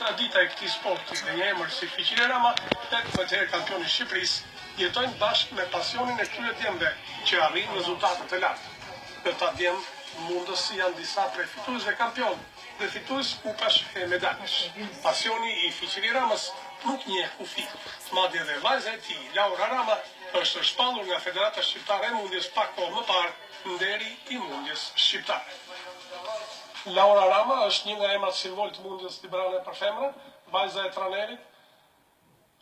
tradita e këtij sporti me një emër si Fiqiri Rama, 18 herë kampioni i Shqipërisë, jetojnë bashkë me pasionin e këtyre djemve që arrin rezultate të larta. Për ta djem mundës janë disa prej fituesve kampion dhe fitues kupash e medaljesh. Pasioni i Fiqiri Ramës nuk njeh kufi. Madje dhe vajza e tij, Laura Rama, është shpallur nga Federata Shqiptare e Mundjes pak kohë më parë, nderi i mundjes shqiptare. Laura Rama është një nga emrat simbol të mundjes librane për femra, vajza e trajnerit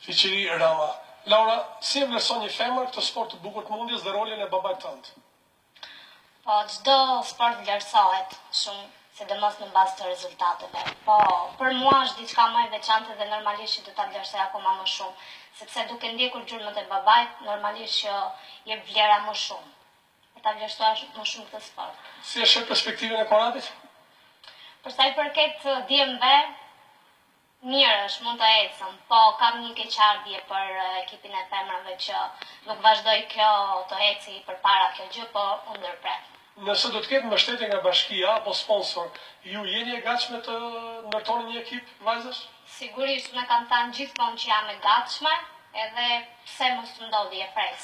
Fiqiri Rama. Laura, si e vlerëson një femër këtë sport të bukur të mundjes dhe rolin e babait tënd? Po, çdo sport vlerësohet shumë, sidomos në bazë të rezultateve. Po, për mua është diçka më e veçantë dhe normalisht që do ta vlerësoj akoma më shumë, sepse duke ndjekur gjurmët e babait, normalisht që jep vlera më shumë. Për ta vlerësuar më shumë këtë sport. Si e sheh perspektivën e Koratit? Për sa i përket djemve, mirë është, mund të ecën, po kam një keqardhje për ekipin e femrave që nuk vazhdoi kjo të eci përpara kjo gjë, po u ndërpret. Nëse do të ketë mbështetje nga bashkia apo sponsor, ju jeni e gatshme të ndërtoni një ekip vajzash? Sigurisht, unë kam thënë gjithmonë që jam e gatshme, edhe pse mos të ndodhi e pres.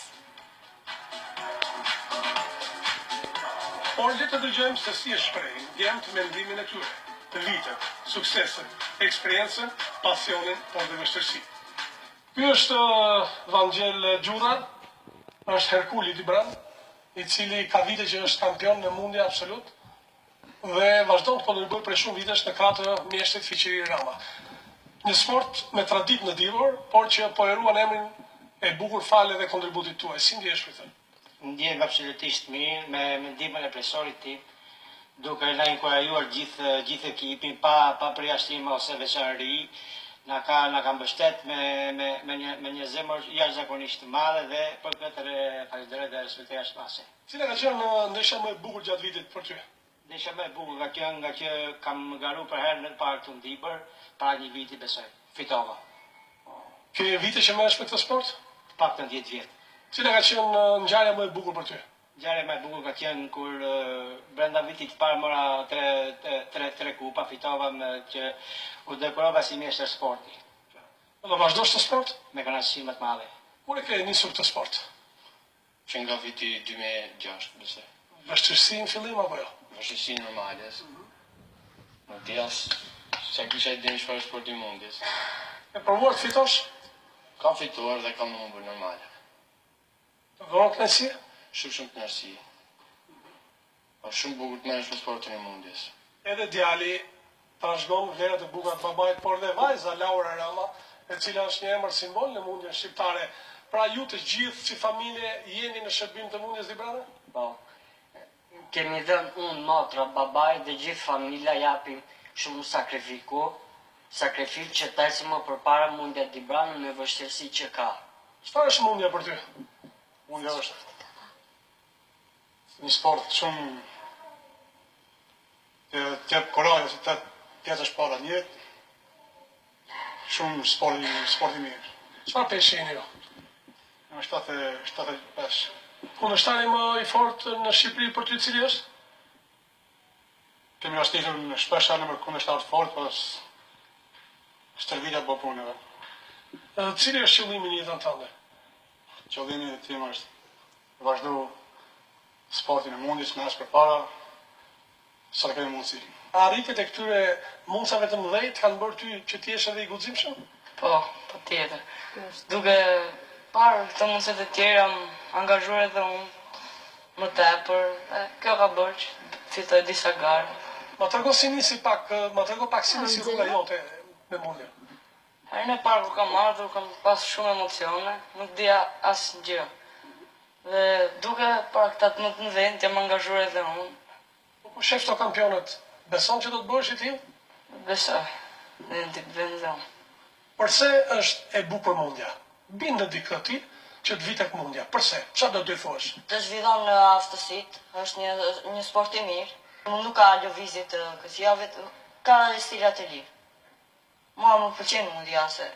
Por le të dëgjojmë se si e shprehin djemt mendimin e tyre, të vitet, suksesin, eksperiencën, pasionin, por dhe vështirësi. Ky është Vangjel Gjudha, është Herkuli Dibran, i cili ka vite që është kampion në mundje absolut dhe vazhdon të kontribuojë për shumë vitesh në krah të mjeshtrit Fiqiri Rama. Një sport me traditë në Divor, por që po e ruan emrin e bukur fale dhe kontributit tuaj. Si ndjehesh këtë? Ndjem absolutisht mirë me ndihmën e profesorit tim, duke na inkurajuar gjithë ekipin pa përjashtim ose veçanëri. Na ka mbështet me një zemër jashtëzakonisht të madhe dhe për këtë falenderoj dhe respektoj asnjë. Cila ka qenë ndeshja më e bukur gjatë vitit për ty? Ndeshja më e bukur nga që kam garuar për herën e parë këtu në Dibër, para një viti besoj. Fitova. Ke vite që merresh me këtë sport? Paktën 10 vjet. Cila ka qenë ngjarja më e bukur për ty? Ngjarja më e bukur ka qenë kur brenda vitit të parë mora 3 kupa, fitova që u dekorova si mjeshtër sporti. Do vazhdosh të sport? Me kënaqësi më të madhe. Kur e ke nisur këtë sport? Që nga viti 2006, besoj. Vështirësi në fillim apo jo? Vështirësi normale. Në dias, se kisha ide në çfarë sporti mundjes. E provuar të fitosh? Kam fituar dhe kam humbur normale. Të vëron kënaqësi? Shumë kënaqësi. Është shumë bukur të merresh me sportin e mundjes. Edhe djali trashëgon vlerat e bukura të babait, por dhe vajza Laura Rama, e cila është një emër simbol në mundjen shqiptare. Pra ju të gjithë si familje jeni në shërbim të mundjes librane? Po. Kemi dhënë unë, motra, babai dhe gjithë familja japim shumë sakrifik që të ecim më përpara mundja librane me vështirësi që ka. Çfarë është mundja për ty? Mundja është një sport shumë të korajë, ose të tjetë është para njët, shumë sport i mirë. Çfarë peshe jeni jo? Në 75. Kundërshtari më i fortë në Shqipëri për ty cili është? Kemi ashtitur në shpesha në kundërshtar të fort, pas stërvitja po punëve. Cili është qëllimi një jetën tënde? Qëllimi tim është vazhdu sportin e mundjes, me ashtë për para, sa të kemi mundësi. Arritjet e këtyre mundësave të mëdhej kanë bërë ty që ti jesh edhe i guximshëm? Po, patjetër. Duke parë këto mundësit e tjera, angazhuar edhe unë më tepër, kjo ka bërë që fitoj disa garë. Ma trego pak si nisi rruga jote me mundje. Herën e parë kur kam ardhur, kam pas shumë emocione, nuk dija asnjë gjë. Dhe duke para këta të më të mëdhenj, jam angazhuar edhe unë. Kur shef këto kampionët, beson që do të bëhesh i tillë? Besoj, dhe në tip vendon. Përse është e bukur mundja? Bindë dikë ti që të vi tek mundja. Përse? Çfarë do të thuash? Të zhvillon në aftësitë, është një sport i mirë. Nuk ka lëvizje të kësjave, ka stilat e lirë. Mua më pëlqen mundja se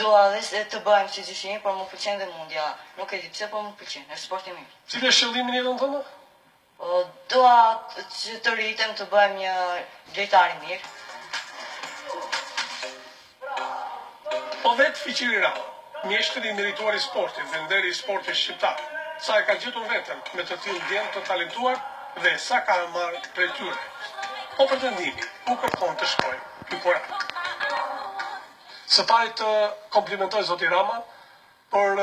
dua dhe të bëjmë si gjëshin, por më pëlqen dhe mundja. Nuk e di pse, por më pëlqen, është sport i mirë. Cili është qëllimi në jetën tënde? Dua që të rritem të bëjmë një drejtar i mirë. Po vetë Fiqiri Rama, mjeshtri i merituar i sportit dhe nderi i sportit shqiptar, sa e ka gjetur veten me të tillë djem të talentuar dhe sa ka marrë prej tyre. Po pretendimi, u kërkon të shkojë ky porat. Së pari të komplimentoj zoti Rama për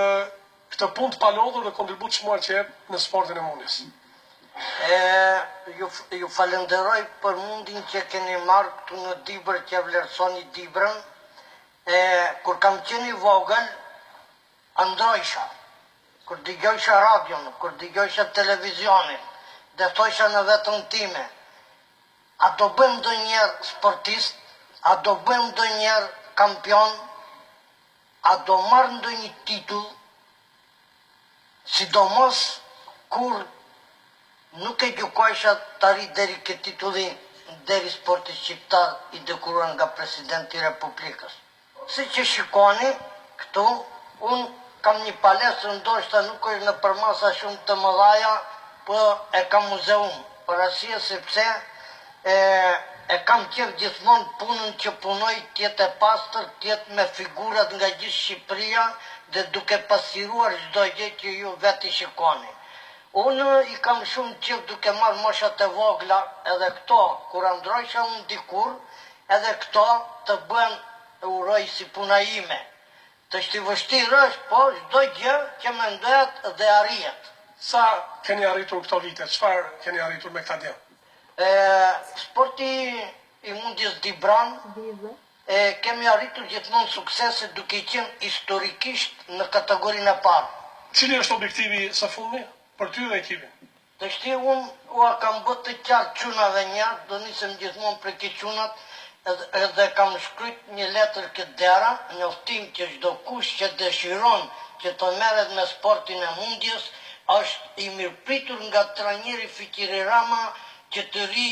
këtë punë të palodhur dhe kontribut çmuar që jep në sportin e mundjes. Ju falenderoj për mundin që keni marrë këtu në Dibër që vlerësoni Dibrën. Kur kam qenë i vogël, androjsha. Kur dëgjojsha radion, kur dëgjojsha televizionin, dhe thojsha në vetën time, a do bëjmë ndonjëherë sportist, a do bëjmë ndonjëherë kampion, a do marrë ndonjë titull, sidomos kur nuk e gjykojsha të arrit deri këtë titullin deri sporti shqiptar i dekoruar nga presidenti i Republikës. Si që shikoni këtu, unë kam një palestër, ndoshta nuk është në përmasa shumë të mëdhaja, po e kam muzeum, për arsye sepse e kam qef gjithmonë punën që punoj tjetë e pastër, tjetë me figurat nga gjithë Shqipëria dhe duke pasiruar çdo gjë që ju vetë i shikoni. Unë i kam shumë qef duke marrë moshat e vogla, edhe këto, kur androjsha unë dikur, edhe këto të bën uroj si puna ime. Të shti vështirë është, po çdo gjë që mendohet dhe arrihet. Sa keni arritur këto vite? Çfarë keni arritur me këta djem? Sporti i mundjes Dibran, kemi arritur gjithmonë suksese duke qenë historikisht në kategorinë e parë. Cili është objektivi së fundmi për ty dhe ekipin? Të shti unë ua kam bët të qartë qunave njerë, do nisem gjithmonë për këtë qunat, edhe kam shkryt një letër këtë dera, njoftim që çdo kush që dëshiron që të merret me sportin e mundjes, është i mirëpritur nga trajneri Fiqiri Rama që të ri